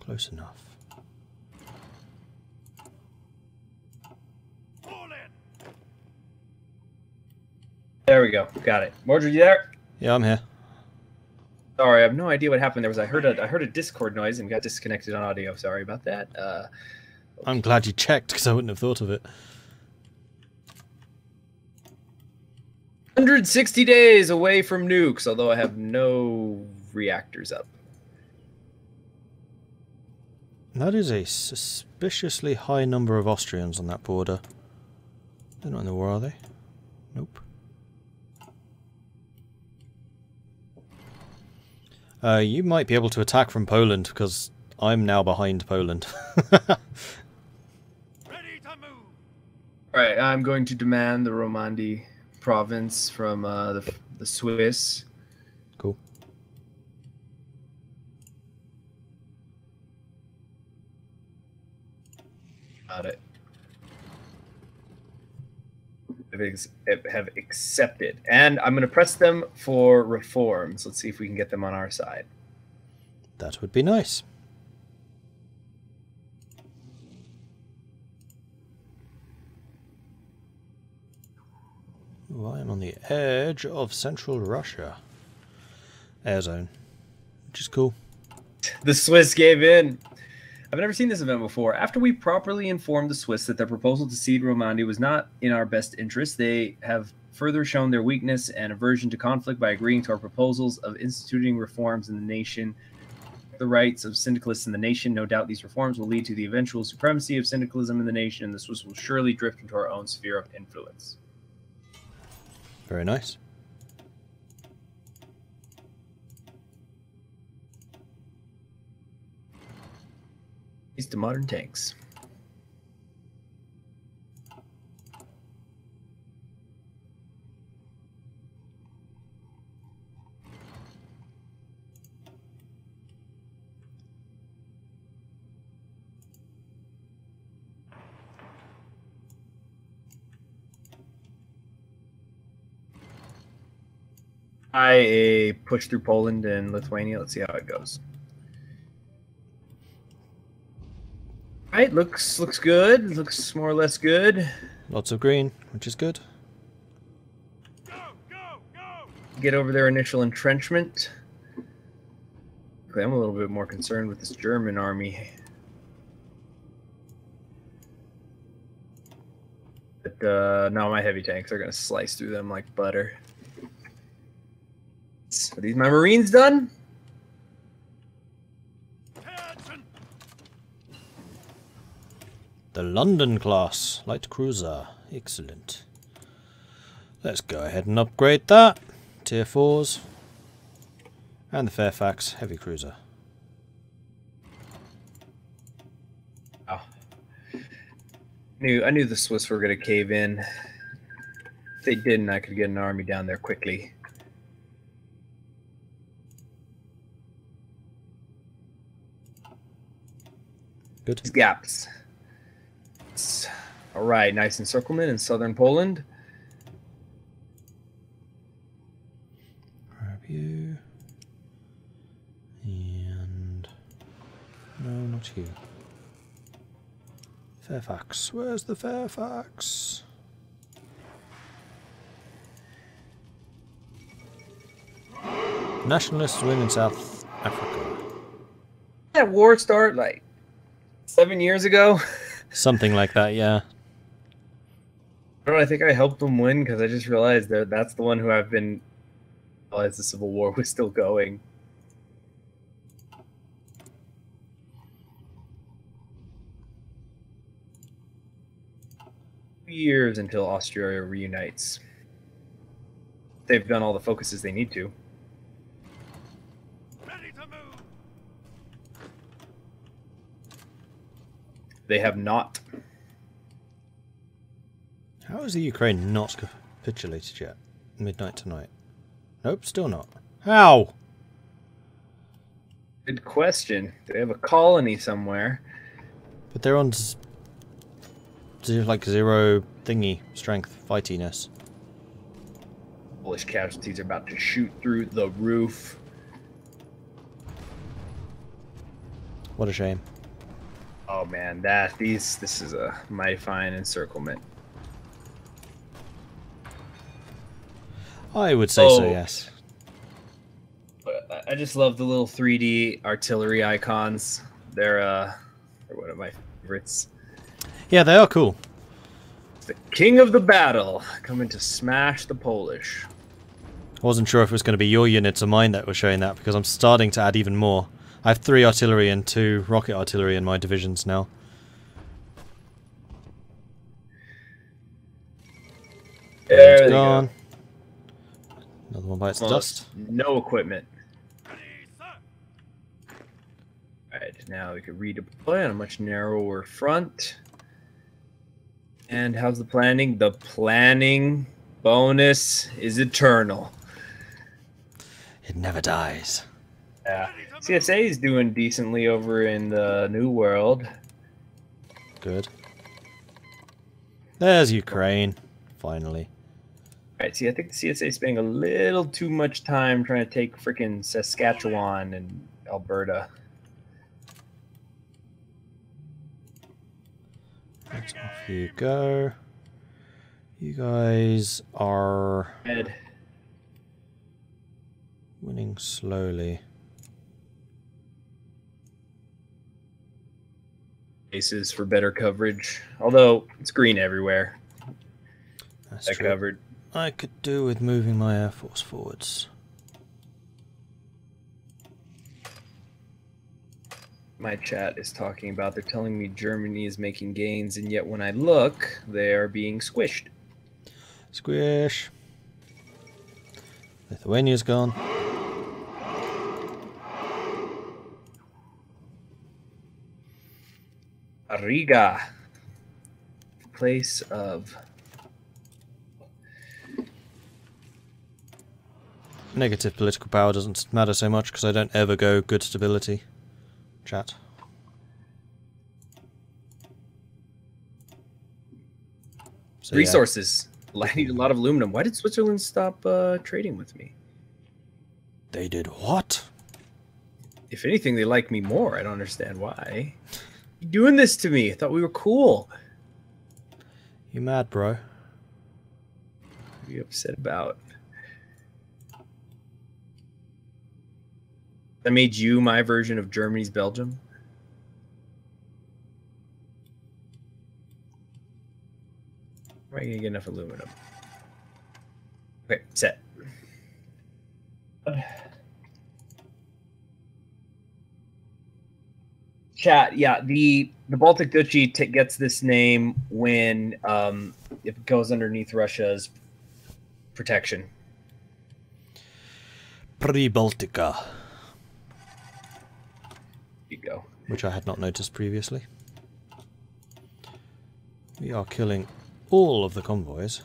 Close enough. There we go. Got it. Mordred, you there? Yeah, I'm here. Sorry, I have no idea what happened. I heard a Discord noise and got disconnected on audio. Sorry about that. Okay. I'm glad you checked because I wouldn't have thought of it. 160 days away from nukes, although I have no reactors up. That is a suspiciously high number of Austrians on that border. They're not in the war, are they? Nope. You might be able to attack from Poland, because I'm now behind Poland. Ready to move. Alright, I'm going to demand the Romandie province from the Swiss. Cool. Got it. Have accepted. And I'm going to press them for reforms. Let's see if we can get them on our side. That would be nice. Ooh, I am on the edge of central Russia. Air zone. Which is cool. The Swiss gave in. I've never seen this event before. After we properly informed the Swiss that their proposal to cede Romandie was not in our best interest, they have further shown their weakness and aversion to conflict by agreeing to our proposals of instituting reforms in the nation, the rights of syndicalists in the nation. No doubt these reforms will lead to the eventual supremacy of syndicalism in the nation, and the Swiss will surely drift into our own sphere of influence. Very nice. These to modern tanks. I push through Poland and Lithuania. Let's see how it goes. All right, looks good. Looks more or less good. Lots of green, which is good. Go, go, go. Get over their initial entrenchment. I'm a little bit more concerned with this German army. But no, my heavy tanks are going to slice through them like butter. Are these my Marines done? Attention. The London class light cruiser. Excellent. Let's go ahead and upgrade that. Tier 4s. And the Fairfax heavy cruiser. Oh. I knew the Swiss were going to cave in. If they didn't, I could get an army down there quickly. Good. These gaps. All right, nice encirclement in southern Poland. Grab you. And... no, not you. Fairfax. Where's the Fairfax? Nationalists win in South Africa. That war start like 7 years ago. Something like that, yeah. I think I helped them win because I just realized that that's the one who I've been realized the Civil War was still going. Years until Austria reunites. They've done all the focuses they need to. Ready to move. They have not. How is the Ukraine not capitulated yet? Midnight tonight. Nope, still not. How? Good question. They have a colony somewhere. But they're on like 0 thingy strength fightiness. Polish casualties are about to shoot through the roof. What a shame. Oh man, this is a mighty fine encirclement. I would say so, yes. I just love the little 3D artillery icons. They're one of my favorites. Yeah, they are cool. The king of the battle coming to smash the Polish. I wasn't sure if it was going to be your units or mine that were showing that, because I'm starting to add even more. I have 3 artillery and 2 rocket artillery in my divisions now. There One's they gone. go. Another one bites the Almost dust. no equipment. Ready, sir. Alright, now we can redeploy on a much narrower front. And how's the planning? The planning bonus is eternal. It never dies. Yeah. CSA is doing decently over in the New World. Good. There's Ukraine. Finally. Alright, see, I think the CSA is spending a little too much time trying to take freaking Saskatchewan and Alberta. Right, off you go. You guys are Ed. winning slowly. Bases for better coverage. Although it's green everywhere. That's That true. covered. I could do with moving my air force forwards. My chat is talking about, they're telling me Germany is making gains, and yet when I look, they are being squished. Squish. Lithuania's gone. Riga, place of Negative political power doesn't matter so much because I don't ever go good stability. Chat. So, yeah. resources. I need a lot of aluminum. Why did Switzerland stop trading with me? They did what? If anything, they like me more. I don't understand why. You're doing this to me. I thought we were cool. You mad, bro? What are you upset about? I made you my version of Germany's Belgium. Where are you gonna get enough aluminum? Okay, set. Chat, yeah, the Baltic Duchy gets this name when it goes underneath Russia's protection. Pre-Baltica. You go. Which I had not noticed previously. We are killing all of the convoys.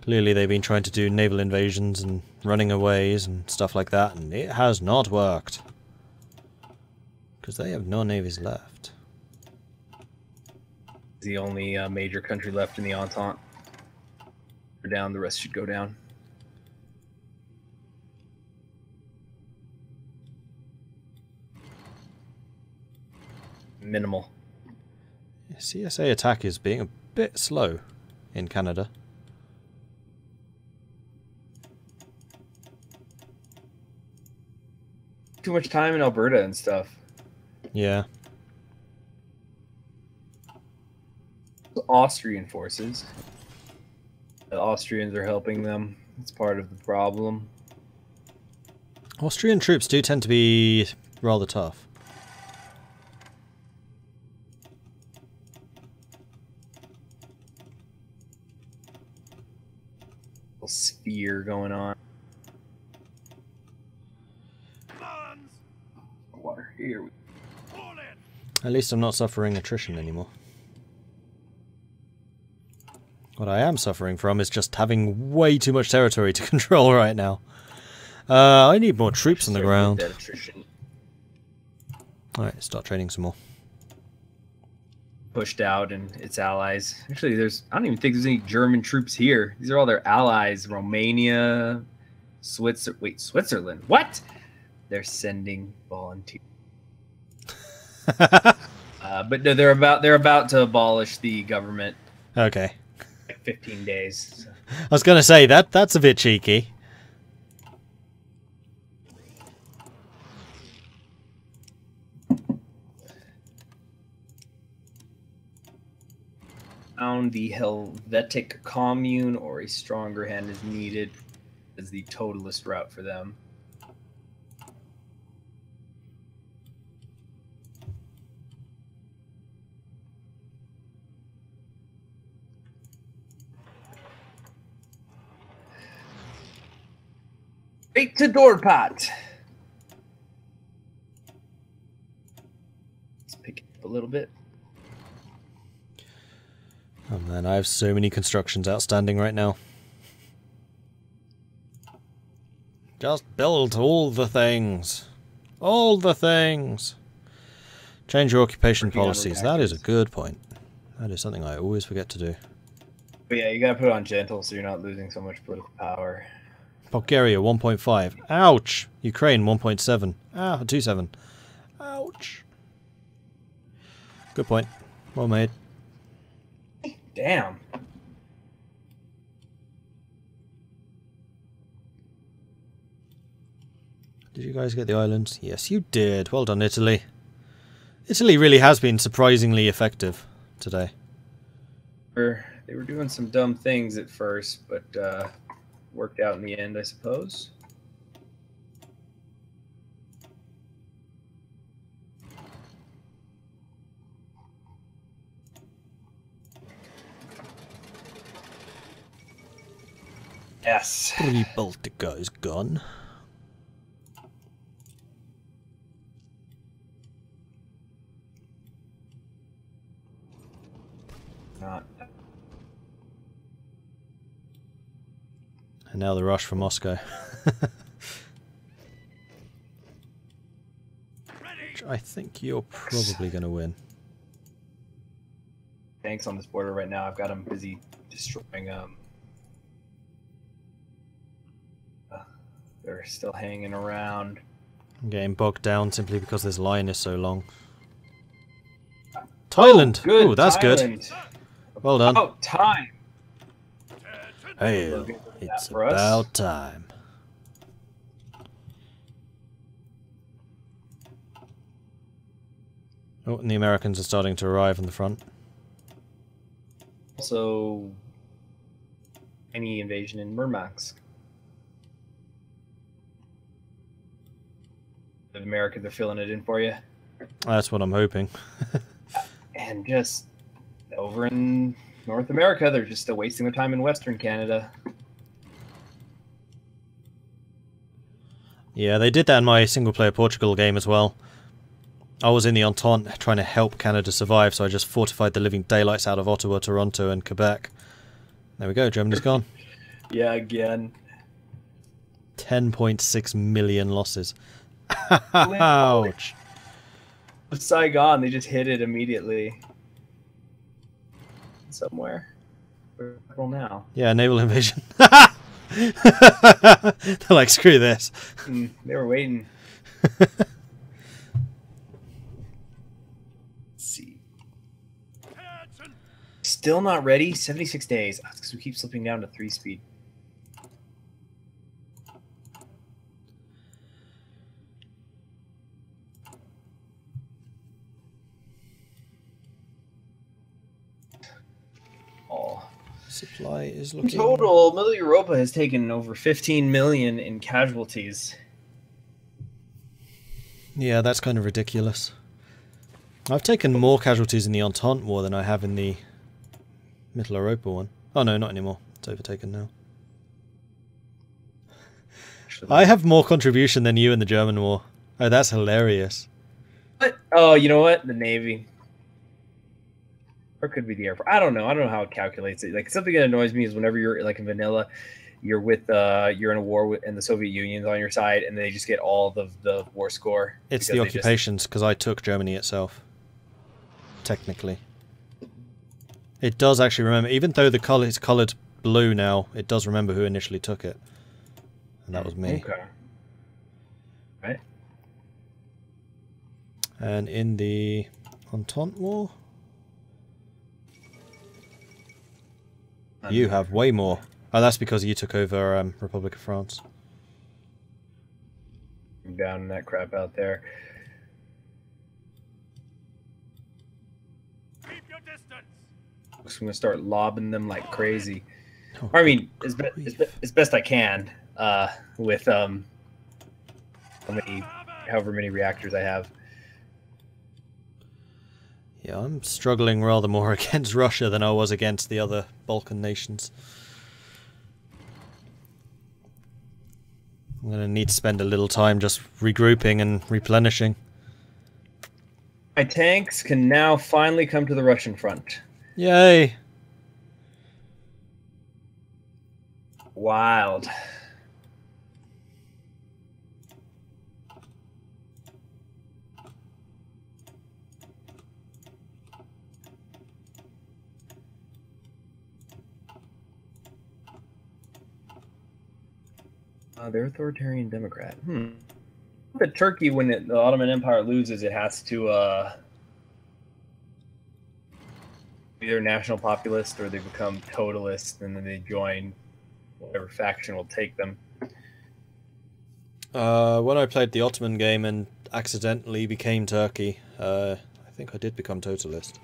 Clearly they've been trying to do naval invasions and running aways and stuff like that, and it has not worked. Because they have no navies left. The only major country left in the Entente. We're down, the rest should go down. Minimal. CSA attack is being a bit slow in Canada. Too much time in Alberta and stuff. Yeah. Austrian forces. The Austrians are helping them. It's part of the problem. Austrian troops do tend to be rather tough. Little sphere going on. Guns. Water here. Fall in. At least I'm not suffering attrition anymore. What I am suffering from is just having way too much territory to control right now. I need more troops on the ground. Alright, start training some more. Pushed out and its allies. Actually, I don't even think there's any German troops here. These are all their allies. Romania, Switzerland. What? they're sending volunteers. But no, they're about to abolish the government. Okay. Like 15 days. So. I was going to say that's a bit cheeky. Found the Helvetic Commune, or a stronger hand is needed as the totalist route for them. Straight to Dorpat. Let's pick it up a little bit. Oh man, I have so many constructions outstanding right now. Just build all the things. All the things. Change your occupation policies. That is a good point. That is something I always forget to do. But yeah, you gotta put it on gentle so you're not losing so much political power. Bulgaria 1.5. Ouch! Ukraine 1.7. Ah, 2.7. Ouch. Good point. Well made. Damn. Did you guys get the islands? Yes, you did. Well done, Italy. Italy really has been surprisingly effective today. They were doing some dumb things at first, but worked out in the end, I suppose. Yes. Baltica is gone. Not. And now the rush for Moscow. Which I think you're probably going to win. Tanks on this border right now. I've got them busy destroying they're still hanging around. I'm getting bogged down simply because this line is so long. Thailand! Oh, good. Ooh, that's Thailand. good. Well done. About time. Hey, it's about time. Oh, and the Americans are starting to arrive on the front. Also, any invasion in Murmansk. The Americans are filling it in for you. That's what I'm hoping. And just over in North America, they're just still wasting their time in Western Canada. Yeah, they did that in my single-player Portugal game as well. I was in the Entente trying to help Canada survive, so I just fortified the living daylights out of Ottawa, Toronto, and Quebec. There we go, Germany's gone. Yeah, again. 10.6 million losses. Ouch. Saigon, they just hit it immediately. Somewhere. Where now? Yeah, naval invasion. They're like, screw this. They were waiting. Let's see. Still not ready? 76 days. That's because we keep slipping down to 3-speed. Supply is looking... In total, Middle Europa has taken over 15 million in casualties. Yeah, that's kind of ridiculous. I've taken more casualties in the Entente War than I have in the Middle Europa one. Oh no, not anymore. It's overtaken now. I have more contribution than you in the German War. Oh, that's hilarious. What? Oh, you know what? The Navy. Or it could be the Air Force. I don't know. I don't know how it calculates it. Like, something that annoys me is whenever you're like in vanilla, you're with you're in a war with, and the Soviet Union's on your side, and they just get all the war score. It's the occupations, because I took Germany itself. Technically. It does actually remember, even though the color is coloured blue now, it does remember who initially took it. And that was me. Okay. Right. And in the Entente War, you have way more. Oh, that's because you took over Republic of France. I'm down in that crap out there. Keep your distance. I'm just gonna start lobbing them like crazy. Oh, I mean, as best I can, with however many reactors I have. yeah, I'm struggling rather more against Russia than I was against the other Balkan nations. I'm going to need to spend a little time just regrouping and replenishing. My tanks can now finally come to the Russian front. Yay! Wild. They're authoritarian Democrat. But Turkey, when the Ottoman Empire loses, it has to either national populist or they become totalist, and then they join whatever faction will take them. When I played the Ottoman game and accidentally became Turkey, I think I did become totalist.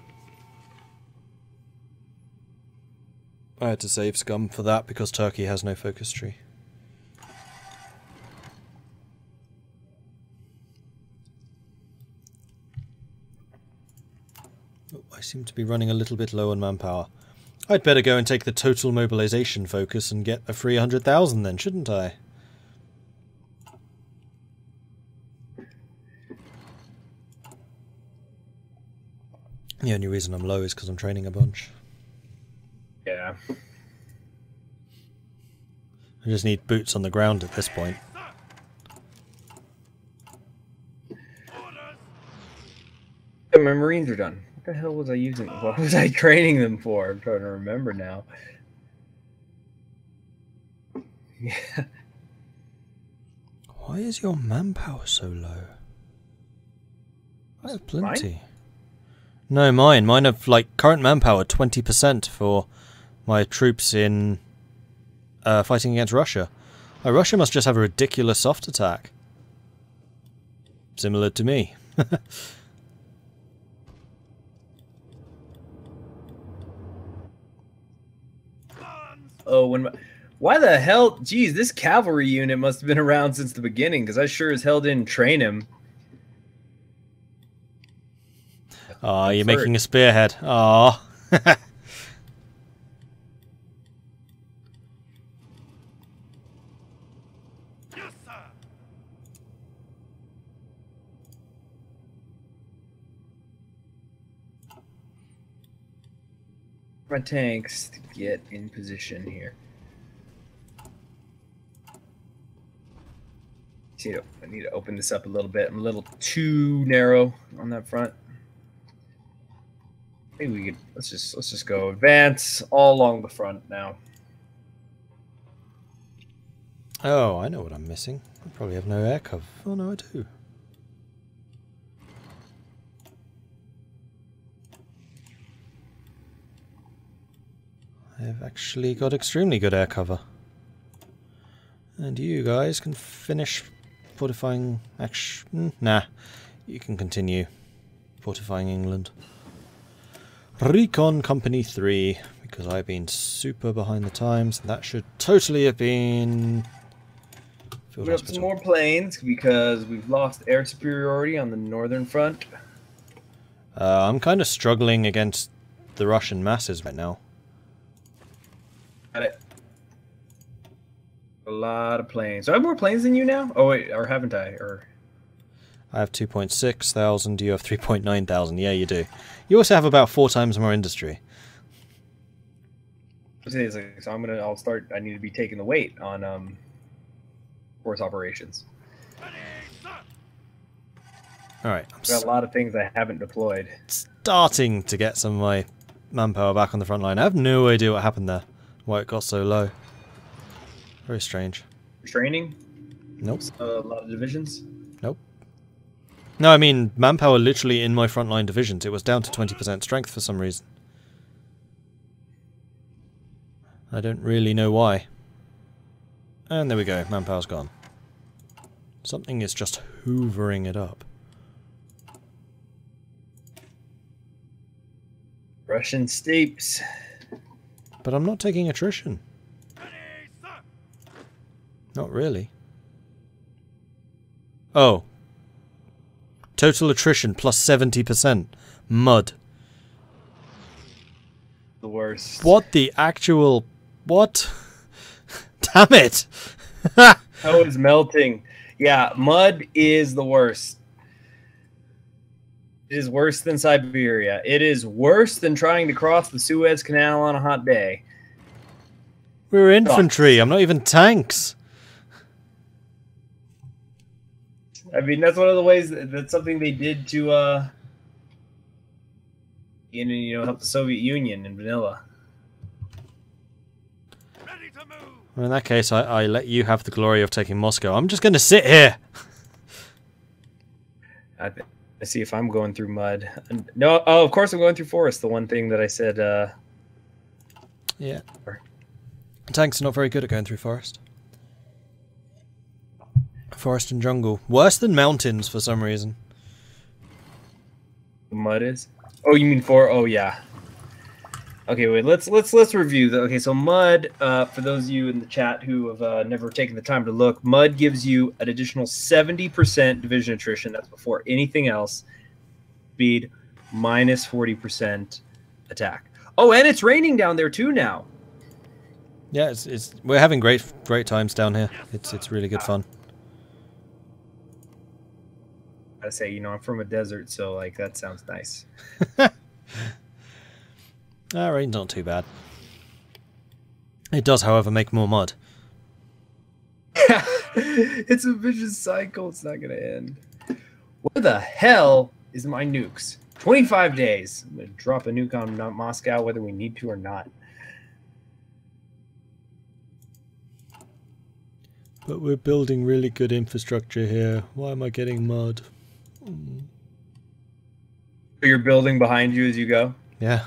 I had to save scum for that because Turkey has no focus tree. Oh, I seem to be running a little bit low on manpower. I'd better go and take the total mobilization focus and get a free 100,000 then, shouldn't I? The only reason I'm low is because I'm training a bunch. Yeah. I just need boots on the ground at this point. My Marines are done. What the hell was I using? What was I training them for? I'm trying to remember now. Yeah. Why is your manpower so low? I have plenty. Mine? No, mine. Mine have, like, current manpower 20% for my troops in fighting against Russia. Russia must just have a ridiculous soft attack. Similar to me. Oh, why the hell? Geez, this cavalry unit must have been around since the beginning, because I sure as hell didn't train him. Ah, you're making a spearhead. Ah. Yes, sir. My tanks to get in position here. I need to open this up a little bit. I'm a little too narrow on that front. Maybe we could let's just go advance all along the front now. Oh, I know what I'm missing. I probably have no air cover. Oh no, I do. I've actually got extremely good air cover. And you guys can finish fortifying... Nah, you can continue fortifying England. Recon Company 3, because I've been super behind the times. That should totally have been... Field We have hospital. some more planes because we've lost air superiority on the northern front. I'm kind of struggling against the Russian masses right now. Got it. A lot of planes. So I have more planes than you now? Oh wait, or haven't I? Or I have 2.6 thousand, you have 3.9 thousand. Yeah, you do. You also have about 4 times more industry. so I'll start. I need to be taking the weight on force operations. Ready, sir. Alright, I've got a lot of things I haven't deployed. starting to get some of my manpower back on the front line. I have no idea what happened there. Why it got so low. Very strange. Training. Nope. A lot of divisions. Nope. No, I mean manpower literally in my frontline divisions. It was down to 20% strength for some reason. I don't really know why. And there we go, manpower's gone. Something is just hoovering it up. Russian steeps. But I'm not taking attrition. Ready, sir. Not really. Oh. Total attrition plus 70%. Mud. The worst. What the actual... What? Damn it! Snow is melting. Yeah, mud is the worst. It is worse than Siberia. It is worse than trying to cross the Suez Canal on a hot day. We're infantry, I'm not even tanks. I mean, that's one of the ways that's something they did to, help the Soviet Union in Manila. Ready to move. Well, in that case, I let you have the glory of taking Moscow. I'm just going to sit here. I see if I'm going through mud. No, oh, of course I'm going through forest. The one thing that I said. Yeah. Tanks are not very good at going through forest. Forest and jungle. Worse than mountains for some reason. Mud is. Oh, you mean oh yeah. Okay, wait. Let's review. Okay, so mud. For those of you in the chat who have never taken the time to look, mud gives you an additional 70% division attrition. That's before anything else. Speed minus 40% attack. Oh, and it's raining down there too now. Yeah, we're having great times down here. It's really good fun. I gotta say, I'm from a desert, so like that sounds nice. Rain's not too bad. It does, however, make more mud. It's a vicious cycle. It's not gonna end. Where the hell is my nukes? 25 days. I'm gonna drop a nuke on Moscow, whether we need to or not. But we're building really good infrastructure here. Why am I getting mud? You're building behind you as you go? Yeah.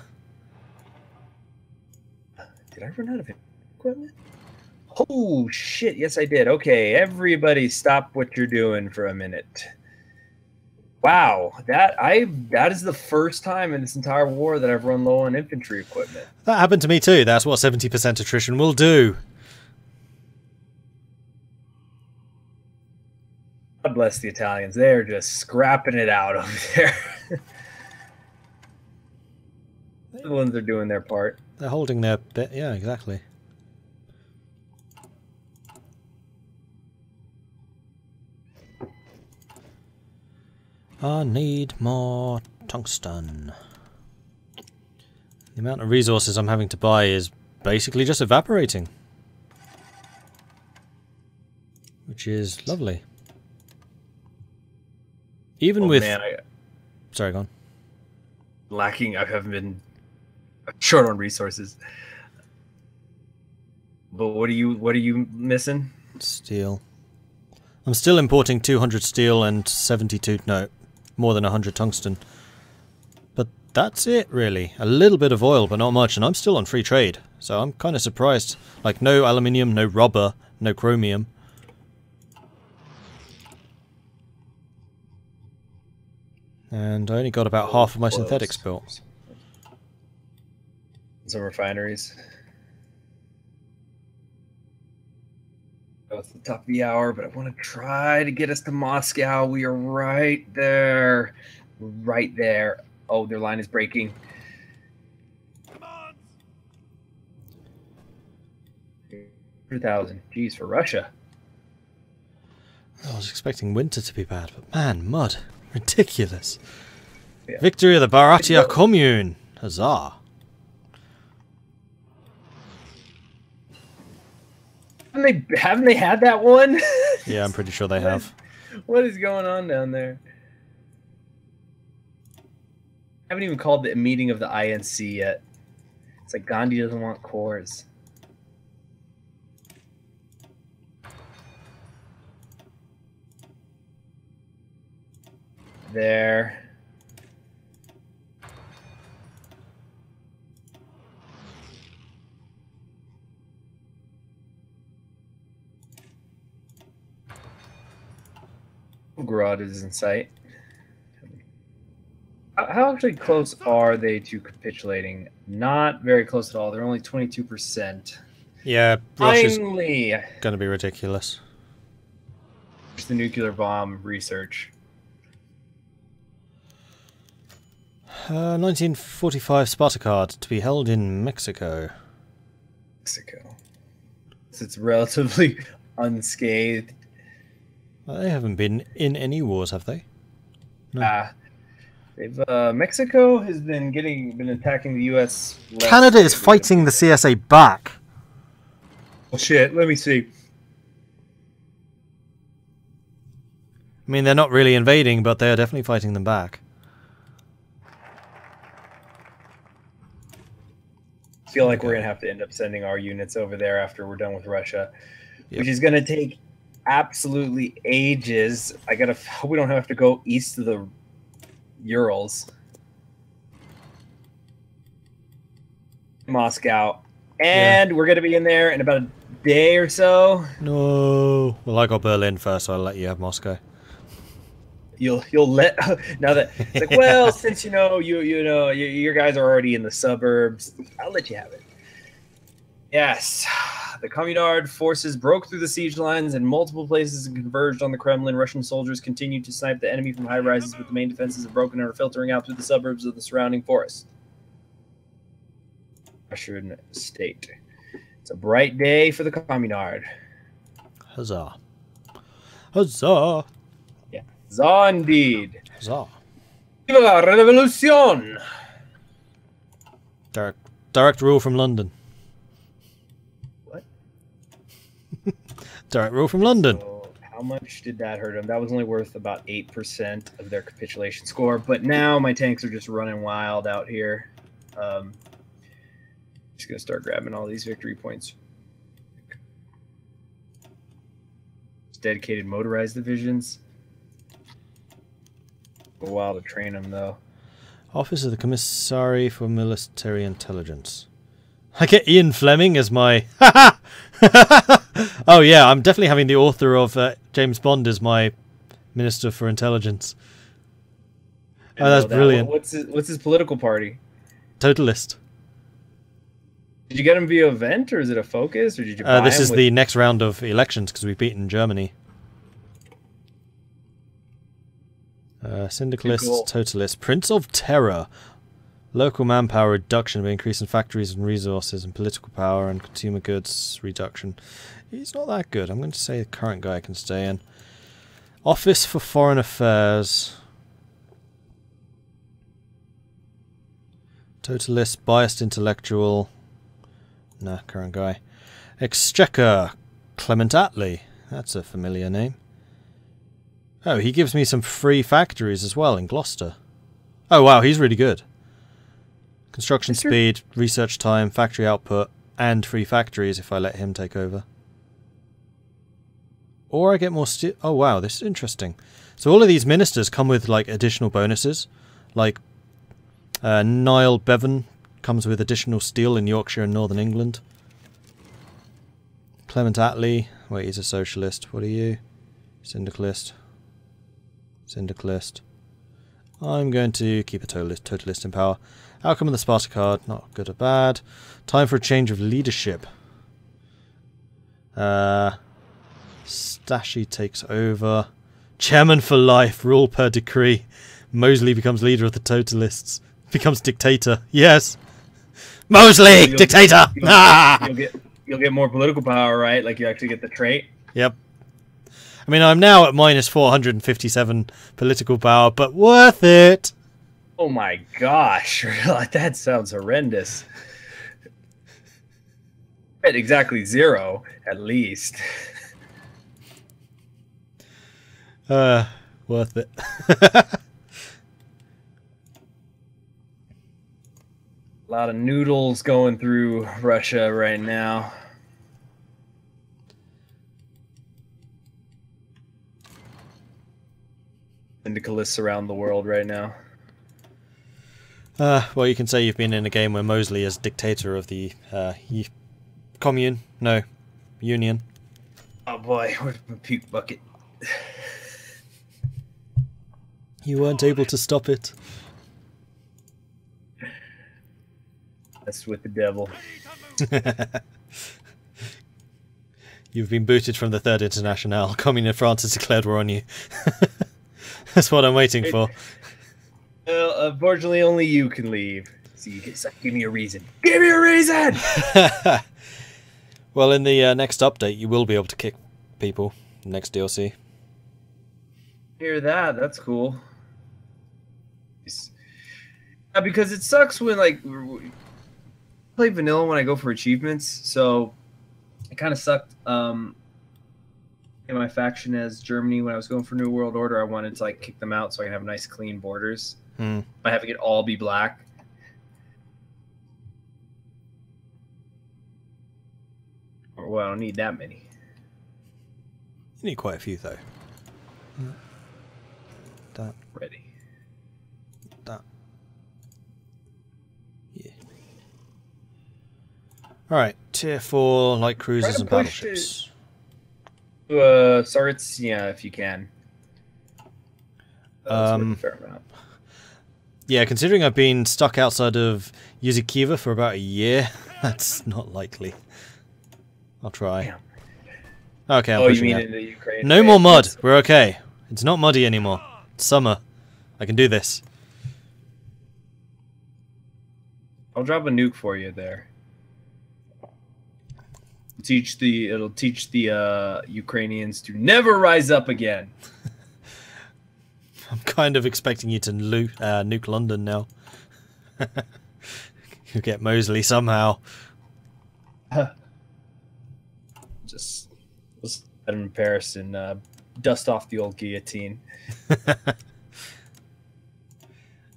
Did I run out of equipment? Oh, shit. Yes, I did. Okay, everybody stop what you're doing for a minute. Wow, that is the first time in this entire war that I've run low on infantry equipment. That happened to me too. That's what 70% attrition will do. God bless the Italians. They're just scrapping it out over there. The Netherlands are doing their part. They're holding their bit. Yeah, exactly. I need more tungsten. The amount of resources I'm having to buy is basically just evaporating. Which is lovely. Even with... Man, Sorry, go on. I haven't been short on resources. But what are you missing? Steel. I'm still importing 200 steel and 72... No, more than 100 tungsten. But that's it, really. A little bit of oil, but not much, and I'm still on free trade. So I'm kind of surprised. Like, no aluminium, no rubber, no chromium. And I only got about half of my synthetics built. Some refineries. It's the top of the hour, but I want to try to get us to Moscow. We are right there. Right there. Oh, their line is breaking. Come on. 2,000. Geez, for Russia. I was expecting winter to be bad, but man, mud. Ridiculous. Yeah. Victory of the Baratia Commune. Huzzah. Haven't they had that one? Yeah, I'm pretty sure they have. What is going on down there? I haven't even called the meeting of the INC yet. It's like Gandhi doesn't want cores. there. Grod is in sight. How actually close are they to capitulating? Not very close at all. They're only 22%. Yeah, Russia's Finally, going to be ridiculous. it's the nuclear bomb research. 1945 Sparta card to be held in Mexico. Mexico. So it's relatively unscathed. They haven't been in any wars, have they? No. Mexico has been attacking the U.S. Canada is fighting the CSA back. Oh shit! Let me see. I mean, they're not really invading, but they are definitely fighting them back. I feel like we're gonna have to end up sending our units over there after we're done with Russia, Yep. which is gonna take absolutely ages. I gotta hope we don't have to go east of the Urals. Moscow. And we're gonna be in there in about a day or so. No. Well, I got Berlin first, so I'll let you have Moscow. You'll let now that it's like, well, since you know your guys are already in the suburbs, I'll let you have it. Yes. The Communard forces broke through the siege lines in multiple places and converged on the Kremlin. Russian soldiers continued to snipe the enemy from high rises, but the main defenses have broken and are filtering out through the suburbs of the surrounding forest. Russian state. It's a bright day for the Communard. Huzzah. Huzzah. Yeah. Huzzah indeed. Huzzah. Viva la revolution! Direct rule from London. What? Direct rule from London. So how much did that hurt them? That was only worth about 8% of their capitulation score, but now my tanks are just running wild out here. Just gonna start grabbing all these victory points. Dedicated motorized divisions. A while to train them though. Office of the Commissary for Military Intelligence. I get Ian Fleming as my... Oh yeah, I'm definitely having the author of James Bond as my Minister for Intelligence. Oh, that's brilliant. What's his political party? Totalist. Did you get him via event, or is it a focus, or did you buy This him is the next round of elections because we've beaten Germany. Syndicalist, Cool. Totalist, Prince of Terror. Local manpower reduction by increasing factories and resources, and political power and consumer goods reduction. He's not that good. I'm going to say the current guy can stay in. Office for Foreign Affairs. Totalist, biased intellectual. Nah, current guy. Exchequer, Clement Attlee. That's a familiar name. Oh, he gives me some free factories as well in Gloucester. Oh wow, he's really good. Construction speed, research time, factory output, and free factories if I let him take over. Or I get more steel. Oh wow, this is interesting. So all of these ministers come with like additional bonuses. Like Niall Bevan comes with additional steel in Yorkshire and Northern England. Clement Attlee, wait, he's a socialist. What are you? Syndicalist. Syndicalist. I'm going to keep a totalist in power. Outcome of the Sparta card, not good or bad. Time for a change of leadership. Stashy takes over. Chairman for life, rule per decree. Mosley becomes leader of the totalists. Becomes dictator. Yes. Mosley, dictator. You'll get more political power, right? Like you actually get the trait. Yep. I mean, I'm now at minus 457 political power, but worth it. Oh my gosh, that sounds horrendous. At exactly 0, at least. Worth it. A lot of noodles going through Russia right now. syndicalists around the world right now. Well, you can say you've been in a game where Mosley is dictator of the commune. No, union. Oh boy, where's my puke bucket? You weren't able to stop it. That's with the devil. You've been booted from the Third Internationale. Commune of France has declared war on you. That's what I'm waiting for. Well, unfortunately, only you can leave. So give me a reason. Give me a reason! Well, in the next update, you will be able to kick people. Next DLC. Hear that? That's cool. Because it sucks when, like, I play vanilla when I go for achievements, so it kind of sucked. In my faction as Germany, when I was going for New World Order, I wanted to, like, kick them out so I can have nice, clean borders. By having it all be black. Well, I don't need that many. You need quite a few, though. That. Ready. That. Yeah. Alright, tier 4 light cruisers and battleships. Saritsia, if you can. That's worth a fair amount. Yeah, considering I've been stuck outside of Yuzukiva for about a year, that's not likely. I'll try. Damn. Okay, I'm you pushing mean out. in the Ukraine? No more mud. We're okay. It's not muddy anymore. It's summer. I can do this. I'll drop a nuke for you there. It'll teach the Ukrainians to never rise up again. I'm kind of expecting you to nuke London now. You get Mosley somehow. Just let's let him in Paris and dust off the old guillotine.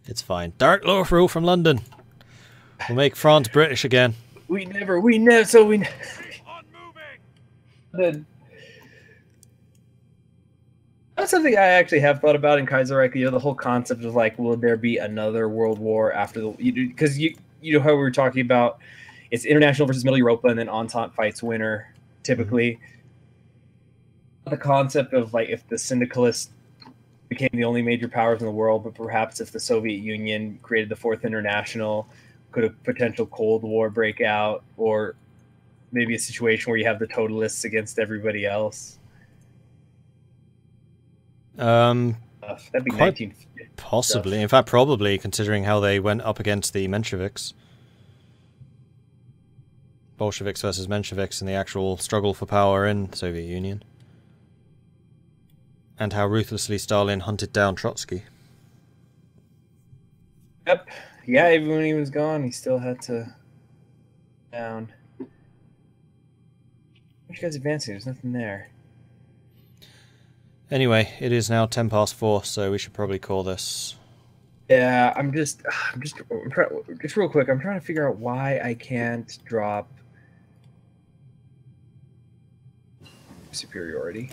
It's fine. Dark law rule from London. We'll make France British again. We never. Then that's something I actually have thought about in Kaiserreich. You know, the whole concept of, like, will there be another world war after the? Because you know how we were talking about, it's international versus Middle Europa, and then Entente fights winner typically. The concept of, like, if the syndicalists became the only major powers in the world, but perhaps if the Soviet Union created the Fourth International, could a potential Cold War break out, or maybe a situation where you have the totalists against everybody else. That'd be 1950. Possibly. Stuff. In fact, probably, considering how they went up against the Mensheviks. Bolsheviks versus Mensheviks in the actual struggle for power in the Soviet Union. And how ruthlessly Stalin hunted down Trotsky. Yep. Yeah, even when he was gone, he still had to down. What are you guys advancing? There's nothing there. Anyway, it is now 4:10, so we should probably call this. Yeah, just real quick. I'm trying to figure out why I can't drop superiority.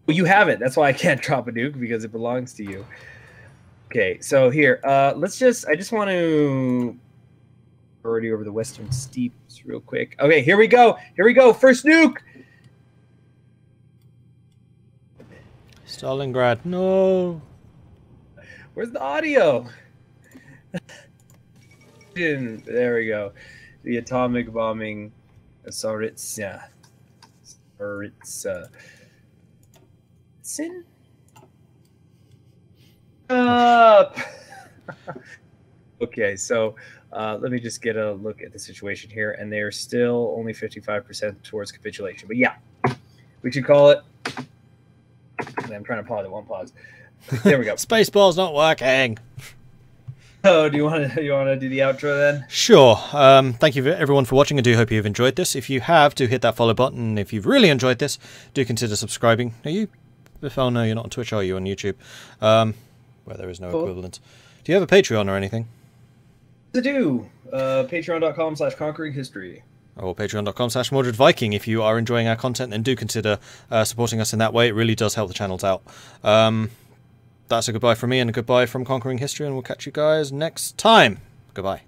Well, you have it. That's why I can't drop a nuke, because it belongs to you. Okay, so here, I just want to already over the Western Steeps real quick. Okay, here we go. First nuke. Stalingrad, no. Where's the audio? There we go. The atomic bombing. Saritsa. Sin up. Okay, so let me just get a look at the situation here, and they're still only 55% towards capitulation. But yeah, we should call it. I'm trying to pause. It won't pause. There we go. Spaceball's not working. Oh, do you want to do the outro then? Sure. Thank you everyone for watching. I do hope you've enjoyed this. If you have, do hit that follow button. If you've really enjoyed this, do consider subscribing. Are you? Oh no, you're not on Twitch, are you? On YouTube, where there is no equivalent. Do you have a Patreon or anything? I do. Patreon.com/conquering history. Or patreon.com/Mordred Viking. If you are enjoying our content, then do consider supporting us in that way. It really does help the channels out. that's a goodbye from me and a goodbye from Conquering History, and we'll catch you guys next time. Goodbye.